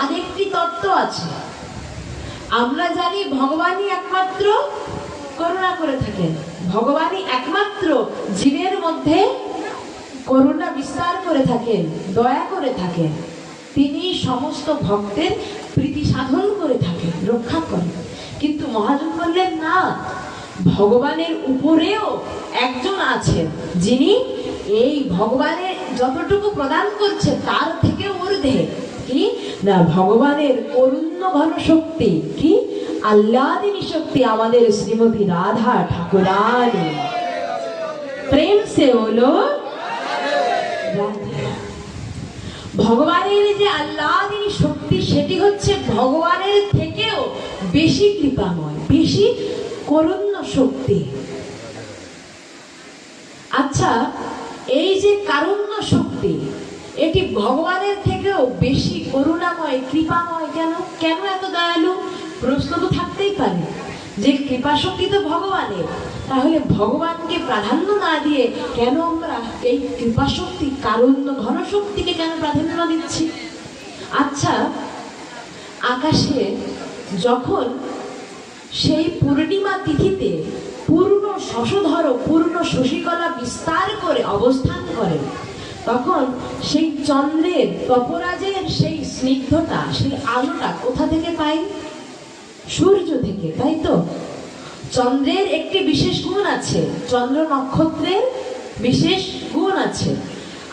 আরেকটি তত্ত্ব আছে। আমরা জানি ভগবানই একমাত্র করুণা করে থাকেন, ভগবানই একমাত্র জীবের মধ্যে করুণা বিস্তার করে থাকেন, দয়া করে থাকেন। তিনি সমস্ত ভক্তের প্রীতি সাধন করে থাকেন, রক্ষা করেন। কিন্তু মহাজন বললেন না, ভগবানের উপরেও একজন আছেন যিনি এই ভগবানের যতটুকু প্রদান করছে তার থেকে ঊর্ধ্বে। কি না, ভগবানের করুণ্য ঘন শক্তি, কি আহ্লাদিনী শক্তি আমাদের শ্রীমতী রাধা ঠাকুরানী। প্রেম সে বলো রাধে। ভগবানের যে আহ্লাদিনী শক্তি, সেটি হচ্ছে ভগবানের থেকেও বেশি কৃপাময়, বেশি করুণ্য শক্তি। আচ্ছা, এই যে কারুণ্য শক্তি, এটি ভগবানের থেকেও বেশি করুণাময়, কৃপাময় কেন? কেন এত দয়ালু? প্রশ্ন তো থাকতেই পারে যে কৃপা শক্তি তো ভগবানের, তাহলে ভগবানকে প্রাধান্য না দিয়ে কেন আমরা এই কৃপা শক্তি, কারুণ্য ঘন শক্তিকে কেন প্রাধান্য দিচ্ছি? আচ্ছা, আকাশে যখন সেই পূর্ণিমা তিথিতে পূর্ণ শশধর, পূর্ণ শশীকলা বিস্তার করে অবস্থান করে, তখন সেই চন্দ্রের তপরাজের সেই স্নিগ্ধতা, সেই আলোটা কোথা থেকে পাই? সূর্য থেকে, তাই তো? চন্দ্রের একটি বিশেষ গুণ আছে, চন্দ্র নক্ষত্রের বিশেষ গুণ আছে।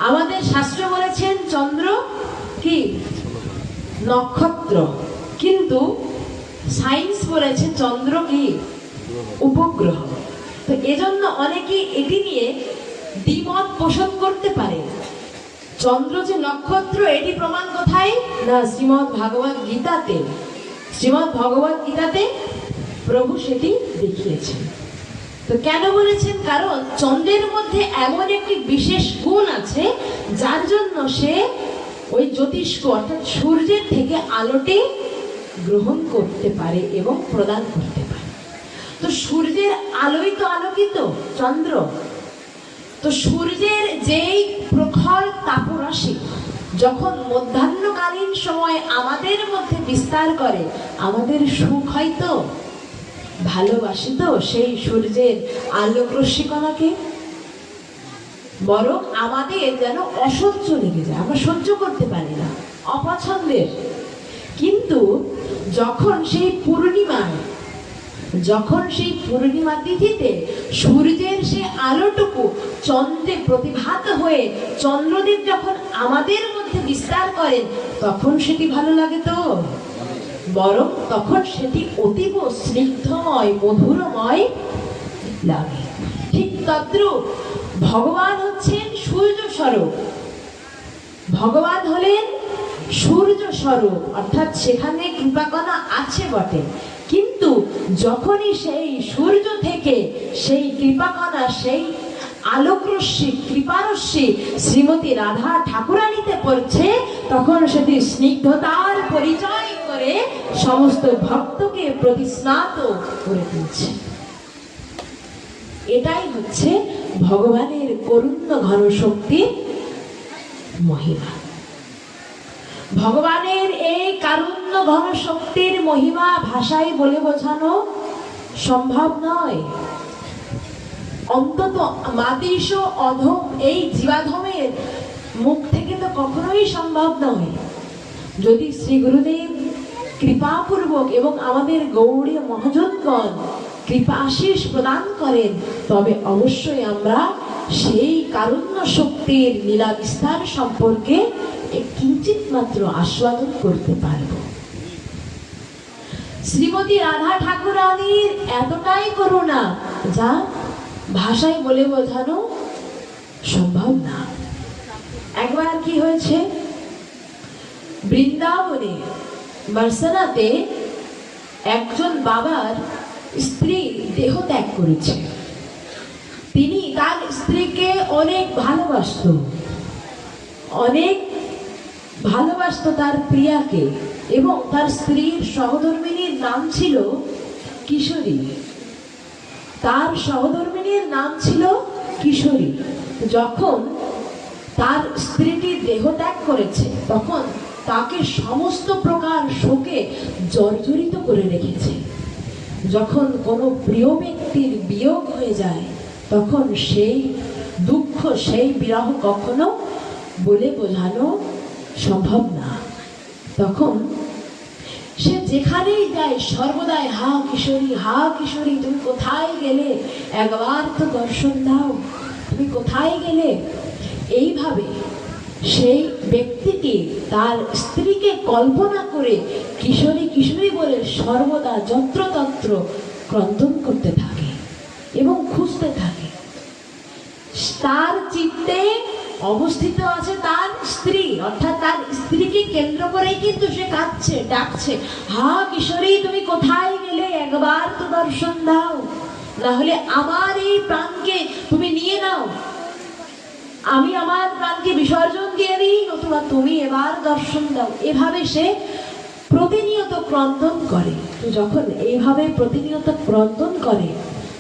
আমাদের শাস্ত্র বলেছেন চন্দ্র কি নক্ষত্র, কিন্তু সায়েন্স বলেছে চন্দ্র কি উপগ্রহ। তো এজন্য অনেকেই এটি নিয়ে দ্বিমত পোষণ করতে পারে। চন্দ্র যে নক্ষত্র, এটি প্রমাণ কোথায়? না, শ্রীমদ্ ভাগবত গীতাতে। শ্রীমদ্ ভগবত গীতাতে প্রভু সেটি দেখিয়েছেন। তো কেন বলেছেন? কারণ চন্দ্রের মধ্যে এমন একটি বিশেষ গুণ আছে যার জন্য সে ওই জ্যোতিষ্ক অর্থাৎ সূর্যের থেকে আলোটি গ্রহণ করতে পারে এবং প্রদান করতে পারে। তো সূর্যের আলোই তো আলোকিত চন্দ্র। তো সূর্যের যেই প্রখর তাপরাশি যখন মধ্যাহ্নকালীন সময় আমাদের মধ্যে বিস্তার করে, আমাদের সুখ হয় তো, ভালোবাসি তো সেই সূর্যের আলোক রশ্মিকণাকে, বরং আমাদের যেন অসহ্য লেগে যায়, আমরা সহ্য করতে পারি না, অপছন্দের। কিন্তু যখন সেই পূর্ণিমা তিথিতে সূর্যের সে আলোটুকু চন্দ্রে প্রতিভাত হয়ে চন্দ্রদেব যখন আমাদের মধ্যে বিস্তার করেন, তখন সেটি ভালো লাগে তো, বরং তখন সেটি অতীব স্নিগ্ধময়, মধুরময় লাগে। ঠিক তদ্রূপ ভগবান হচ্ছেন সূর্য স্বরূপ। ভগবান হলেন সূর্য স্বরূপ, অর্থাৎ সেখানে কৃপাকণা আছে বটে, কিন্তু যখনই সেই সূর্য থেকে সেই কৃপাকণা, সেই আলোকরশ্মি, কৃপারশ্মি শ্রীমতী রাধা ঠাকুরানীতে পড়ছে, তখন সেটি স্নিগ্ধতার পরিচয় করে সমস্ত ভক্তকে প্রতিস্নাত করে তুলছে। এটাই হচ্ছে ভগবানের করুণ্য ঘন শক্তির মহিমা। ভগবানের এই কারুণ্য ঘন শক্তির মহিমা ভাষায় বলে বোঝানো সম্ভব নয়। অন্তত মাতৃশ অধম এই জীবাধমের মুখ থেকে তো কখনোই সম্ভব নয়। যদি শ্রী গুরুদেব কৃপাপূর্বক এবং আমাদের গৌড়ীয় মহাজনগণ কৃপা আশীষ প্রদান করেন, তবে অবশ্যই আমরা সেই কারুণ্য শক্তির লীলা বিস্তার সম্পর্কে কিঞ্চিত মাত্র আস্বাদন করতে পারব। শ্রীমতী রাধা ঠাকুরানীর এতটাই করুণা যা ভাষায় বলে বোঝানো সম্ভব না। একবার কি হয়েছে, বৃন্দাবনে বার্সানাতে একজন বাবার স্ত্রী দেহ ত্যাগ করেছে। তিনি তার স্ত্রীকে অনেক ভালোবাসতো তার প্রিয়াকে, এবং তার স্ত্রীর সহধর্মিনীর নাম ছিল কিশোরী। তার সহধর্মিনীর নাম ছিল কিশোরী। যখন তার স্ত্রীটি দেহ ত্যাগ করেছে, তখন তাকে সমস্ত প্রকার শোকে জর্জরিত করে রেখেছে। যখন কোনো প্রিয় ব্যক্তির বিয়োগ হয়ে যায় তখন সেই দুঃখ, সেই বিরহ কখনো বলে বোঝানো সম্ভব না। তখন সে যেখানেই যায় সর্বদাই হা কিশোরী, হা কিশোরী, তুমি কোথায় গেলে, একবার তো দর্শন দাও, তুমি কোথায় গেলে। এইভাবে সেই ব্যক্তিটি তার স্ত্রীকে কল্পনা করে কিশোরী কিশোরী বলে সর্বদা যত্রতত্র ক্রন্দন করতে থাকে এবং খুঁজতে থাকে। তার চিত্তে অবস্থিত আছে তার স্ত্রী, অর্থাৎ তার স্ত্রীকে কেন্দ্র করেই কিন্তু সে কাঁদছে, ডাকছে, হা কিশোরী তুমি কোথায় গেলে, একবার তো দর্শন দাও, না হলে আমার এই প্রাণকে তুমি নিয়ে নাও, আমি আমার প্রাণকে বিসর্জন দিয়ে দিই, নতুবা তুমি এবার দর্শন দাও। এভাবে সে প্রতিনিয়ত ক্রন্দন করে। তো যখন এইভাবে প্রতিনিয়ত ক্রন্দন করে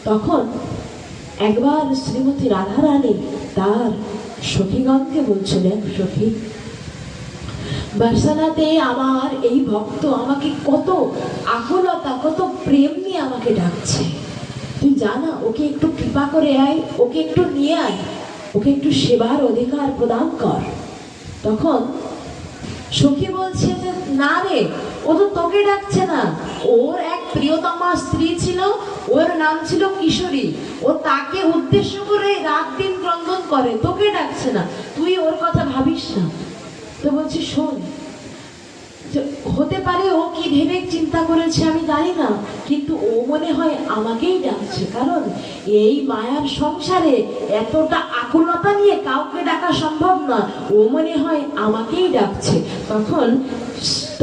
তখন একবার শ্রীমতী রাধারানী তার সখীগণকে বলছিলেন, সখী, বার্সানাতে আমার এই ভক্ত আমাকে কত আকুলতা, কত প্রেম নিয়ে আমাকে ডাকছে, তুই জানা, ওকে একটু কৃপা করে আয়, ওকে একটু নিয়ে আয়, ওকে একটু সেবার অধিকার প্রদান কর। তখন সখী বলছে যে না রে, ও তো তোকে ডাকছে না, ওর এক প্রিয়তমা স্ত্রী ছিল, ওর নাম ছিল কিশোরী, ও তাকে উদ্দেশ্য করে রাত দিন ক্রন্দন করে, তোকে ডাকছে না, তুই ওর কথা ভাবিস না। তো বলছি শোন, হতে পারে ও কি ভেবে চিন্তা করেছে আমি জানি না, কিন্তু ও মনে হয় আমাকেই ডাকছে, কারণ এই মায়ার সংসারে এতটা আকুলতা নিয়ে কাউকে ডাকা সম্ভব না, ও মনে হয় আমাকেই ডাকছে।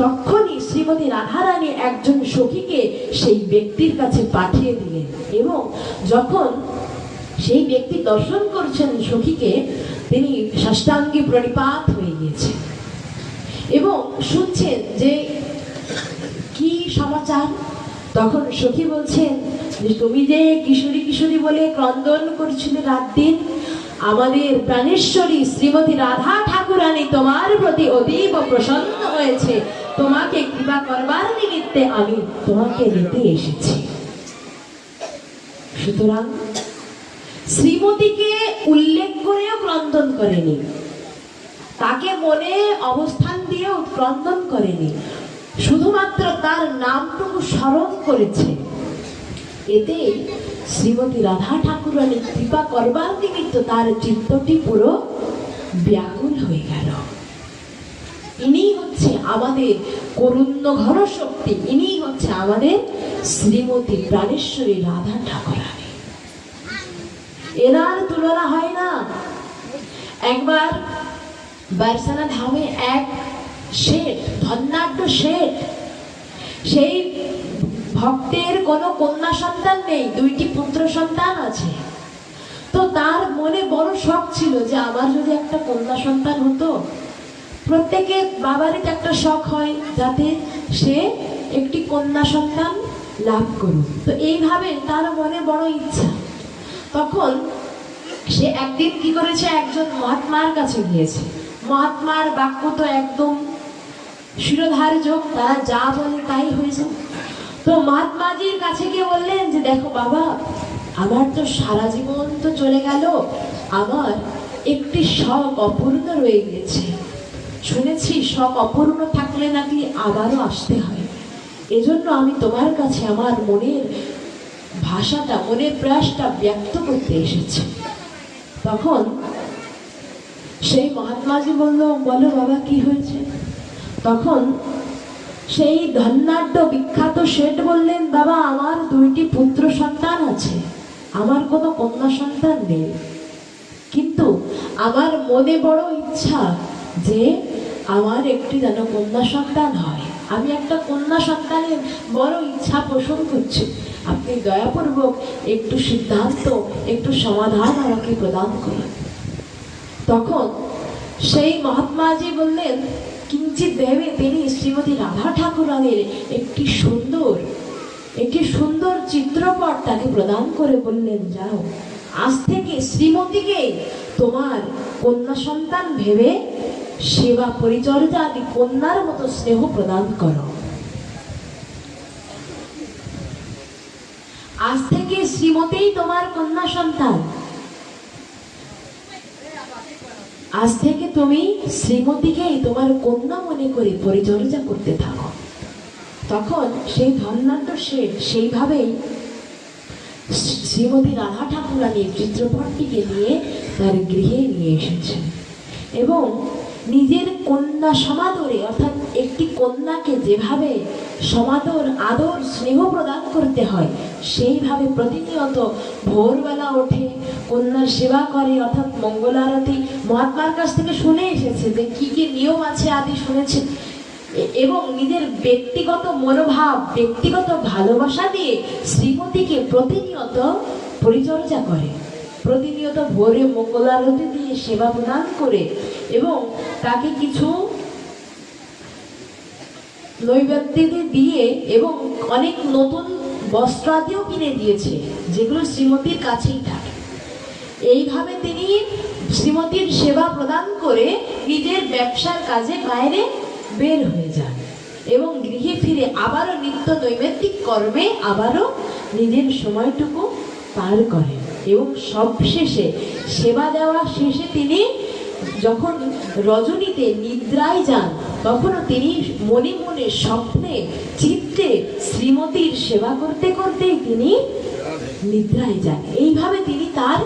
তখনই শ্রীমতী রাধারানী একজন সখীকে সেই ব্যক্তির কাছে পাঠিয়ে দিলেন, এবং যখন সেই ব্যক্তি দর্শন করছেন সখীকে, তিনি সাষ্টাঙ্গে প্রণিপাত হয়ে গিয়েছেন এবং শুনছেন যে কি সমাচার। তখন সখী বলছেন যে তুমি যে কিশোরী কিশোরী বলে ক্রন্দন করছিলে রাত দিন, আমাদের প্রাণেশ্বরী শ্রীমতী রাধা ঠাকুরানী তোমার প্রতি অতীব প্রসন্ন হয়েছে, তোমাকে কৃপা করবার নিমিত্তে আমি তোমাকে নিতে এসেছি। সুতরাং শ্রীমতীকে উল্লেখ করেও ক্রন্দন করেনি, তাকে মনে অবস্থান দিয়েও ক্রন্দন করেনি, শুধুমাত্র তার নামটুকু স্মরণ করেছে। এতে শ্রীমতী রাধা ঠাকুরানী কৃপা করবার নিমিত্ত তার চিত্তটি পুরো ব্যাকুল হয়ে গেল। ইনি হচ্ছে আমাদের করুণ্য ঘন শক্তি, ইনি হচ্ছে আমাদের শ্রীমতী প্রাণেশ্বরী রাধা ঠাকুরানী, এনার তুলনা হয় না। একবার বারসানা ধামে এক শেঠ, ধন্যাঢ্য শেঠ, সেই ভক্তের কোনো কন্যা সন্তান নেই, দুইটি পুত্র সন্তান আছে। তো তার মনে বড় শখ ছিল যে আমার যদি একটা কন্যা সন্তান হতো। প্রত্যেকের বাবারই একটা শখ হয় যাতে সে একটি কন্যা সন্তান লাভ করুক। তো এইভাবে তার মনে বড় ইচ্ছা। তখন সে একদিন কি করেছে, একজন মহাত্মার কাছে গিয়েছে। মহাত্মার বাক্য তো একদম শিরোধার্য, তারা যা বলে তাই হয়েছে। তো মহাত্মাজির কাছে গিয়ে বললেন যে দেখো বাবা, আমার তো সারা জীবন তো চলে গেল, আমার একটি শখ অপূর্ণ রয়ে গেছে। শুনেছি শখ অপূর্ণ থাকলে নাকি আবারও আসতে হয়, এজন্য আমি তোমার কাছে আমার মনের ভাষাটা, মনের প্রয়াসটা ব্যক্ত করতে এসেছি। তখন সেই মহাত্মাজি বলল, বলো বাবা কি হয়েছে। তখন সেই ধন্যাঢ্য বিখ্যাত শেঠ বললেন, বাবা আমার দুইটি পুত্র সন্তান আছে, আমার কোনো কন্যা সন্তান নেই, কিন্তু আমার মনে বড় ইচ্ছা যে আমার একটি যেন কন্যা সন্তান হয়। আমি একটা কন্যা সন্তানের বড় ইচ্ছা পোষণ করছি, আপনি দয়াপূর্বক একটু সিদ্ধান্ত, একটু সমাধান আমাকে প্রদান করুন। তখন সেই মহাত্মাজি বললেন, কিঞ্চিত ভেবে তিনি শ্রীমতী রাধা ঠাকুরানীর একটি সুন্দর চিত্রপট তাকে প্রদান করে বললেন, যাও আজ থেকে শ্রীমতীকে তোমার কন্যা সন্তান ভেবে সেবা পরিচর্যা আদি কন্যার মতো স্নেহ প্রদান করো। আজ থেকে শ্রীমতীই তোমার কন্যা সন্তান। আজ থেকে তুমি শ্রীমতীকেই তোমার কন্যা মনে করে পরিচর্যা করতে থাকো। তখন সেই ধন্যাঢ্য শেঠ সেইভাবেই শ্রীমতী রাধা ঠাকুরানীর চিত্রপটটিকে নিয়ে তার গৃহে নিয়ে এসেছেন এবং নিজের কন্যা সমাদরে, অর্থাৎ একটি কন্যাকে যেভাবে সমাদর আদর স্নেহ প্রদান করতে হয় সেইভাবে প্রতিনিয়ত ভোরবেলা ওঠে কন্যার সেবা করে, অর্থাৎ মঙ্গলারতি মহাত্মার কাছ থেকে শুনে এসেছে যে কি কি নিয়ম আছে আদি শুনেছে এবং নিজের ব্যক্তিগত মনোভাব ব্যক্তিগত ভালোবাসা দিয়ে শ্রীমতীকে প্রতিনিয়ত পরিচর্যা করে, প্রতিনিয়ত ভোরে মঙ্গলারতি দিয়ে সেবা প্রদান করে এবং তাকে কিছু নৈবেদ্য দিয়ে এবং অনেক নতুন বস্ত্রাদিও কিনে দিয়েছে যেগুলো শ্রীমতীর কাছেই থাকে। এইভাবে তিনি শ্রীমতীর সেবা প্রদান করে নিজের ব্যবসার কাজে বাইরে বের হয়ে যান এবং গৃহে ফিরে আবারও নিত্য নৈমিত্তিক কর্মে আবারও নিজের সময়টুকু পার করেন এবং সবশেষে সেবা দেওয়া শেষে তিনি যখন রজনীতে নিদ্রায় যান তখনও তিনি মনে মনে স্বপ্নে চিত্তে শ্রীমতীর সেবা করতে করতেই তিনি নিদ্রায় যান। এইভাবে তিনি তার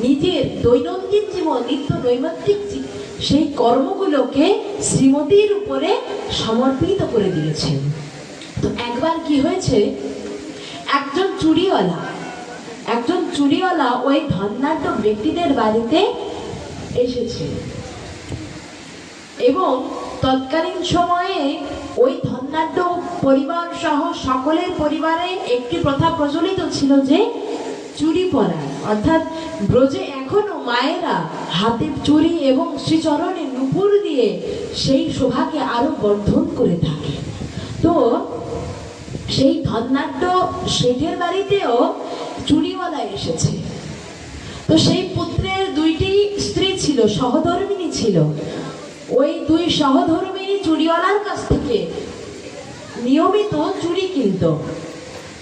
নিজের দৈনন্দিন জীবন নিত্য নৈমিত্তিক সেই কর্মগুলোকে শ্রীমতীর উপরে সমর্পিত করে দিয়েছেন। তো একবার কি হয়েছে, একজন চুরিওয়ালা ওই ধন্যাঢ্য ব্যক্তিদের বাড়িতে এসেছে এবং তৎকালীন সময়ে ওই ধন্যাঢ্য পরিবার সহ সকলের পরিবারে একটি প্রথা প্রচলিত ছিল যে চুরি পরা, অর্থাৎ ব্রজে এখনো মায়েরা হাতে চুরি এবং শ্রীচরণে নূপুর দিয়ে সেই শোভাকে আরো বর্ধন করে থাকে। তো সেই ধন্যাঢ্য শেঠের বাড়িতেও চুরিওয়ালা এসেছে। তো সেই পুত্রের দুইটি স্ত্রী ছিল, সহধর্মিণী ছিল। ওই দুই সহধর্মিণী চুরিওয়ালার কাছ থেকে নিয়মিত চুরি কিনত।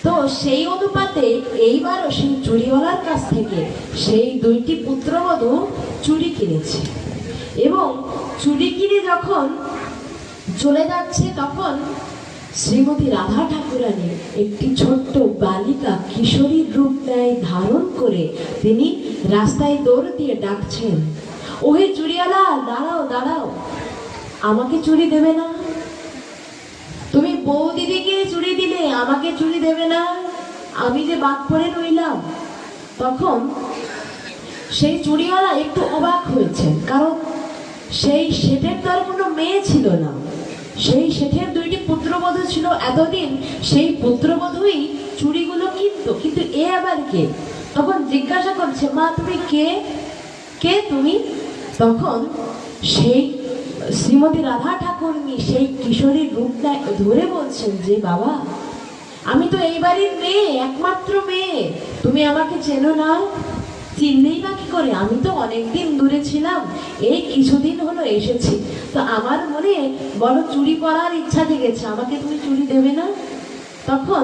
তো সেই অনুপাতে এইবারও সেই চুরিওয়ালার কাছ থেকে সেই দুইটি পুত্রবধূ চুরি কিনেছে এবং চুরি কিনে যখন চলে যাচ্ছে তখন শ্রীমতী রাধা ঠাকুরানী একটি ছোট্ট বালিকা কিশোরীর রূপ নেয় ধারণ করে তিনি রাস্তায় দৌড় দিয়ে ডাকছেন, ওহে চুরিওয়ালা, দাঁড়াও দাঁড়াও, আমাকে চুরি দেবে না? তুমি বউ দিদিকে চুরি দিলে, আমাকে চুরি দেবে না? আমি যে বাদ পড়ে রইলাম। তখন সেই চুরিওয়ালা একটু অবাক হয়েছেন, কারণ সেই শেঠের তো আর কোনো মেয়ে ছিল না, সেই শেঠের দুইটি পুত্রবধূ ছিল। এতদিন সেই পুত্রবধূই চুরিগুলো কিনতো, কিন্তু এ আবার কে? তখন জিজ্ঞাসা করছে, মা তুমি কে? কে তুমি? তখন সেই শ্রীমতী রাধা ঠাকুরনি সেই কিশোরীর রূপটা ধরে বলছেন যে বাবা, আমি তো এই বাড়ির মেয়ে, একমাত্র মেয়ে, তুমি আমাকে চেনো না? চিনলেই বা কি করে? আমি তো অনেকদিন দূরে ছিলাম, এই কিছুদিন হলো এসেছি, তো আমার মনে বড় চুরি করার ইচ্ছা জেগেছে, আমাকে তুমি চুরি দেবে না? তখন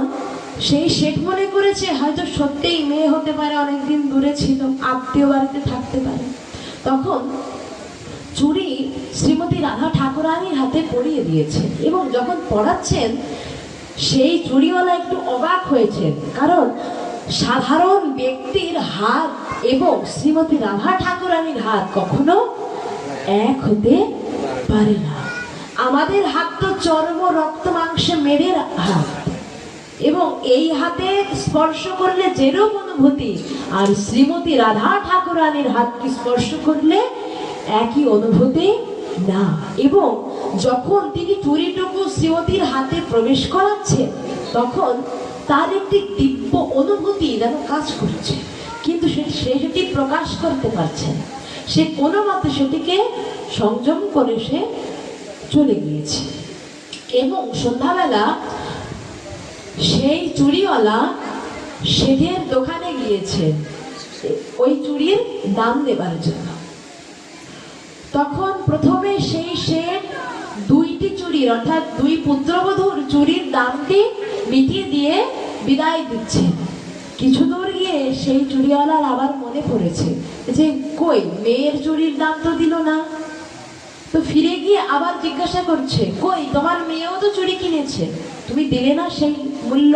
সেই শেঠ মনে করেছে হয়তো সত্যিই মেয়ে হতে পারে, অনেকদিন দূরে ছিল, আত্মীয় বাড়িতে থাকতে পারে। তখন চুরি শ্রীমতী রাধা ঠাকুরানীর হাতে পরিয়ে দিয়েছেন এবং যখন পড়াচ্ছেন সেই চুরিওয়ালা একটু অবাক হয়েছেন, কারণ সাধারণ ব্যক্তির হাত এবং শ্রীমতী রাধা ঠাকুরানীর হাত কখনো এক হতে পারে না। আমাদের হাত তো চর্ম রক্ত মাংসে মেরে হাত এবং এই হাতে স্পর্শ করলে যেরকম অনুভূতি, আর শ্রীমতী রাধা ঠাকুরানীর হাতকে স্পর্শ করলে একই অনুভূতি না। এবং যখন তিনি চুরিটুকু শ্রীমতীর হাতে প্রবেশ করাচ্ছেন তখন তার একটি দিব্য অনুভূতি যেন কাজ করছে, কিন্তু সে সেটি প্রকাশ করতে পারছে না। সে কোনো মতে সেটিকে সংযম করে সে চলে গিয়েছে এবং সন্ধ্যাবেলা সেই চুরিওয়ালা শেঠের দোকানে গিয়েছেন ওই চুরির দাম দেবার জন্য। তখন প্রথমে সেই শেঠ দুইটি চুরির অর্থাৎ দুই পুত্রবধূর চুরির দামটি মিটিয়ে দিয়ে বিদায় দিচ্ছেন। কিছু দূর গিয়ে সেই চুরিওয়ালার আবার মনে পড়েছে যে কই মেয়ের চুরির দাম তো দিল না। তো ফিরে গিয়ে আবার জিজ্ঞাসা করছে, কই তোমার মেয়েও তো চুরি কিনেছে, তুমি দিলে না সেই মূল্য।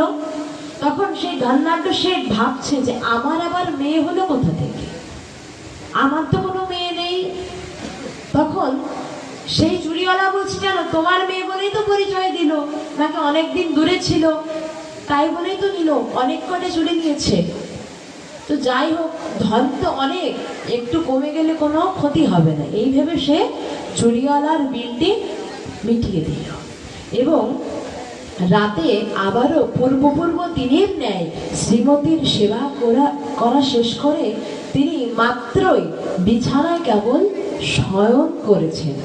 তখন সেই ধনাঢ্য শেঠ ভাবছে যে আমার আবার মেয়ে হলো কোথা থেকে, আমার তো কোনো মেয়ে নেই। তখন সেই চুরিওয়ালা বলছে, কেন তোমার মেয়ে বলেই তো পরিচয় দিল, নাকি অনেকদিন দূরে ছিল তাই বলেই তো নিল, অনেক কটা চুরি নিয়েছে। তো যাই হোক, ধন তো অনেক, একটু কমে গেলে কোনো ক্ষতি হবে না, এই ভেবে সে চুরিওয়ালার বিলটি মিটিয়ে দিল। এবং রাতে আবারও পূর্ব দিনের ন্যায় শ্রীমতীর সেবা করা শেষ করে তিনি মাত্রই বিছানায় কেবল শয়ন করেছেন,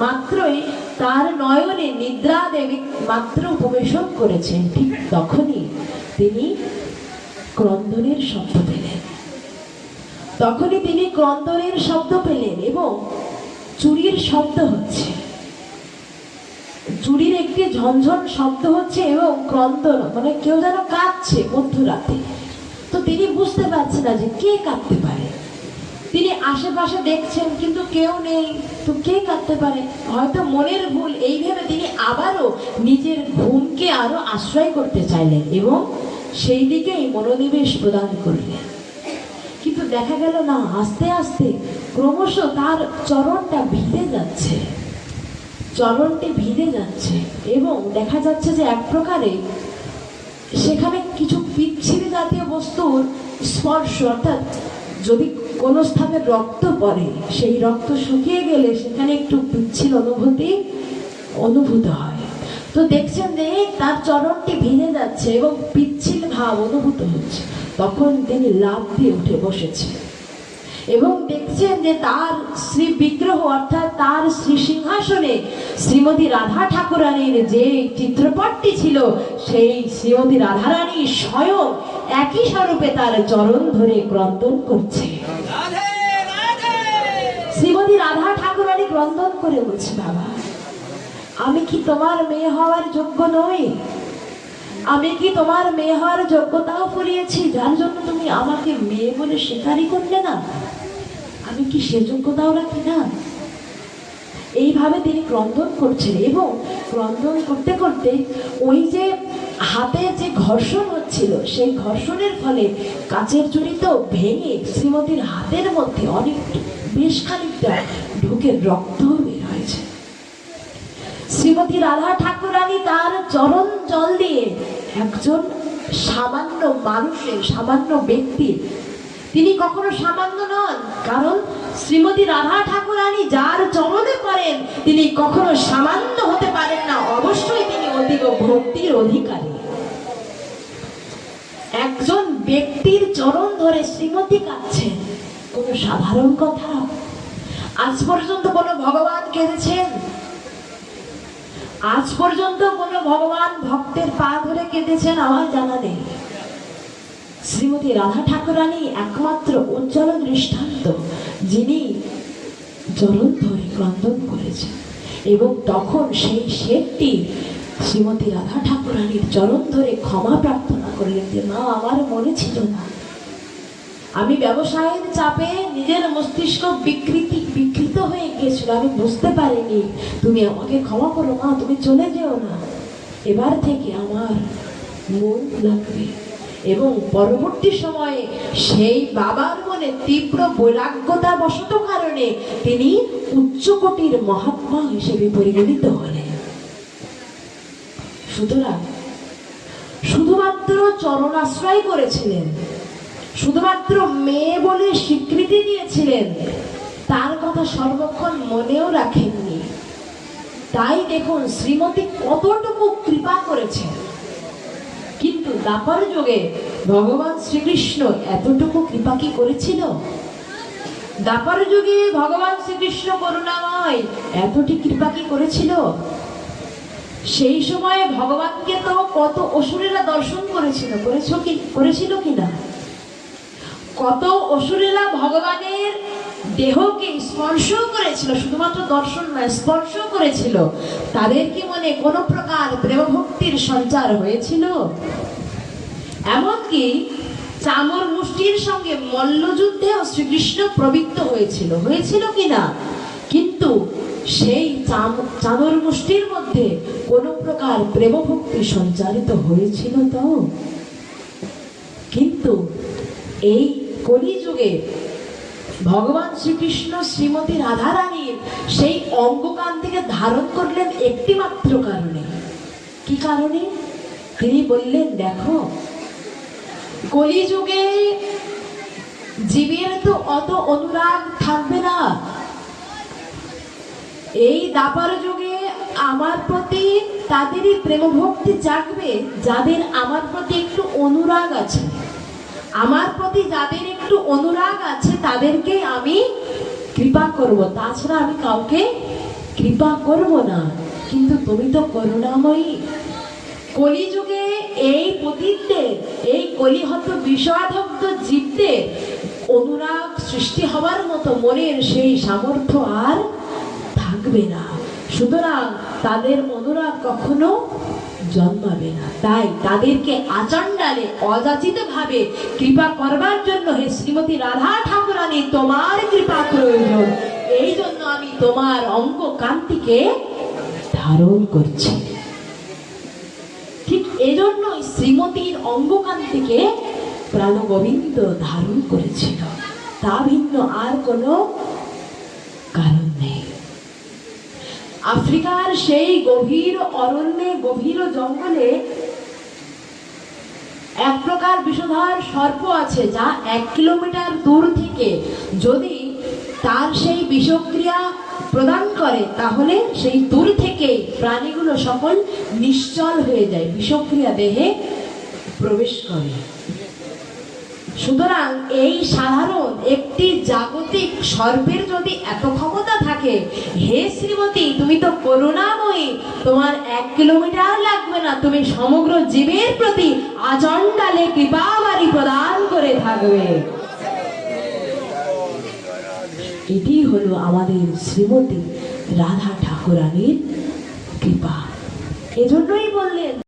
মাত্রই তার নয়নে নিদ্রা দেবী মাত্র উপবেশন করেছেন, ঠিক তখনই তিনি ক্রন্দনের শব্দ পেলেন। এবং চুরির শব্দ হচ্ছে, চুরির একটি ঝনঝন শব্দ হচ্ছে এবং ক্রন্দন, মানে কেউ যেন কাঁদছে মধ্যরাতে। তো তিনি বুঝতে পারছেন না যে কে কাঁদতে পারে। তিনি আশেপাশে দেখছেন কিন্তু কেউ নেই, তো কে কাঁদতে পারে, হয়তো মনের ভুল, এই ভেবে তিনি আবারও নিজের ঘুমকে আরো আশ্রয় করতে চাইলেন এবং সেই দিকেই মনোনিবেশ প্রদান করলেন। কিন্তু দেখা গেল না, আস্তে আস্তে ক্রমশ তার চরণটা ভিজে যাচ্ছে, চরণটি ভিজে যাচ্ছে এবং দেখা যাচ্ছে যে এক প্রকারে সেখানে কিছু পিচ্ছিল জাতীয় বস্তুর স্পর্শ, অর্থাৎ যদি কোনো স্থানে রক্ত পড়ে সেই রক্ত শুকিয়ে গেলে সেখানে একটু পিচ্ছিল অনুভূত হয়। তো দেখছেন যে তার চরণটি ভিজে যাচ্ছে এবং পিচ্ছিল ভাব অনুভূত হচ্ছে। তখন তিনি লাফ দিয়ে উঠে বসেছে এবং দেখছেন যে তার শ্রী বিগ্রহ অর্থাৎ তার শ্রী সিংহাসনে শ্রীমতী রাধা ঠাকুরানীর যে চিত্রপটটি ছিল সেই শ্রীমতী রাধারানী স্বয়ং একই স্বরূপে তার চরণ ধরে ক্রন্দন করছে। শ্রীমতী রাধা ঠাকুরানী ক্রন্দন করে বলছে, বাবা আমি কি তোমার মেয়ে হওয়ার যোগ্য নই? আমি কি তোমার মেয়ে হওয়ার যোগ্যতাও ফুরিয়েছি, যার জন্য তুমি আমাকে মেয়ে বলে স্বীকারই করলে না? আমি কি সে যোগ্যতাও রাখি না? এইভাবে তিনি ক্রন্দন করছেন এবং ক্রন্দন করতে করতে ওই যে হাতে যে ঘর্ষণ হচ্ছিল সেই ঘর্ষণের ফলে কাচের চুড়ি তো ভেঙে শ্রীমতীর হাতের মধ্যে অনেক বেশ খানিকটা ঢুকে রক্ত বের হয়েছে। শ্রীমতী রাধা ঠাকুরানী তার চরণ জল দিয়ে একজন সামান্য মানুষের, সামান্য ব্যক্তির, তিনি কখনো সামান্য নন, কারণ শ্রীমতী রাধা ঠাকুরানী যার চরণে পড়েন তিনি কখনো সামান্য হতে পারেন না, অবশ্যই তিনি অধিক ভক্তির অধিকারী। একজন ব্যক্তির চরণ ধরে শ্রীমতী কাঁদছেন, কোনো সাধারণ কথা? আজ পর্যন্ত কোনো ভগবান কেঁদেছেন? আজ পর্যন্ত কোনো ভগবান ভক্তের পা ধরে কেঁদেছেন আমার জানা নেই। শ্রীমতী রাধা ঠাকুরানী একমাত্র উজ্জ্বল দৃষ্টান্ত, যিনি চরণ ধরে ক্রন্দন করেছেন। এবং তখন সেই শেঠটি শ্রীমতী রাধা ঠাকুরানীর চরণ ধরে ক্ষমা প্রার্থনা করলেন যে মা, আমার মনে ছিল না, আমি ব্যবসায়ের চাপে নিজের মস্তিষ্ক বিকৃত হয়ে গিয়েছিল, আমি বুঝতে পারিনি, তুমি আমাকে ক্ষমা করো মা, তুমি চলে যেও না, এবার থেকে আমার মন লাগবে। এবং পরবর্তী সময়ে সেই বাবার মনে তীব্র বৈরাগ্যতা বশত কারণে তিনি উচ্চকোটির মহাত্মা হিসেবে পরিগণিত হলেন। সুতরাং শুধুমাত্র চরণাশ্রয় করেছিলেন, শুধুমাত্র মেয়ে বলে স্বীকৃতি দিয়েছিলেন, তার কথা সর্বক্ষণ মনেও রাখেননি। তাই দেখুন শ্রীমতী কতটুকু কৃপা করেছেন। কিন্তু দ্বাপর যুগে ভগবান শ্রীকৃষ্ণ এতটুকু কৃপা কি করেছিল? দ্বাপর যুগে ভগবান শ্রীকৃষ্ণ করুণাময় এতটি কৃপা কি করেছিল? সেই সময়ে ভগবানকে তো কত অসুরেরা দর্শন করেছিল কিনা? কত অসুরেরা ভগবানের দেহকে স্পর্শ করেছিল, শুধুমাত্র দর্শন নয়, স্পর্শ করেছিল, তাদের কি মনে কোনো প্রকার প্রেম ভক্তির সঞ্চার হয়েছিল? এমনকি চামর মুষ্টির সঙ্গে মল্লযুদ্ধেও শ্রীকৃষ্ণ প্রবৃত্ত হয়েছিল কিনা? কিন্তু সেই চামর মুষ্টির মধ্যে কোন প্রকার প্রেম ভক্তি সঞ্চারিত হয়েছিল তো? কিন্তু এই কলিযুগে ভগবান শ্রীকৃষ্ণ শ্রীমতী রাধারানীর সেই অঙ্গকান্তিকে ধারণ করলেন একটি মাত্র কারণে। কি কারণে? তিনি বললেন, দেখো, কলিযুগে জীবের তো অত অনুরাগ থাকবে না। এই দাপার যুগে আমার প্রতি তাদেরই প্রেম ভক্তি জাগবে যাদের আমার প্রতি একটু অনুরাগ আছে। আমার প্রতি যাদের একটু অনুরাগ আছে তাদেরকে আমি কৃপা করব, তাছাড়া আমি কাউকে কৃপা করব না। কিন্তু তুমি তো করুণাময়ী। কলিযুগে এই পতিতদের, এই কলিহত বিষাদগ্ধ জীবদের অনুরাগ সৃষ্টি হবার মতো মনের সেই সামর্থ্য আর থাকবে না। সুতরাং তাদের অনুরাগ কখনো জন্মাবে না। তাই তাদেরকে আচণ্ডালে অযাচিত ভাবে কৃপা করবার জন্য, হে শ্রীমতী রাধা ঠাকুরানী, তোমার কৃপা প্রয়োজন। এই জন্য আমি তোমার অঙ্গ কান্তিকে ধারণ করছি। ঠিক এজন্য শ্রীমতীর অঙ্গকান্তিকে প্রাণগোবিন্দ ধারণ করেছিল, তা ভিন্ন আর কোনো কারণ নেই। আফ্রিকার সেই গভীর অরণ্যে, গভীর জঙ্গলে এক প্রকার বিষধর সর্প আছে, যা 1 কিলোমিটার দূর থেকে যদি তার সেই বিষক্রিয়া প্রদান করে, তাহলে সেই দূর থেকে প্রাণীগুলো সকল নিশ্চল হয়ে যায়, বিষক্রিয়া দেহে প্রবেশ করে। সুতরাং এই সাধারণ একটি জাগতিক সর্পের যদি এত ক্ষমতা থাকে, হে শ্রীমতী, তুমি তো করুণাময়ী, তোমার 1 কিলোমিটার লাগবে না, তুমি সমগ্র জীবের প্রতি আচণ্ডালে কৃপাবারি প্রদান করে থাকবে। এটি হলো আমাদের শ্রীমতী রাধা ঠাকুরানীর কৃপা। এজন্যই বললেন,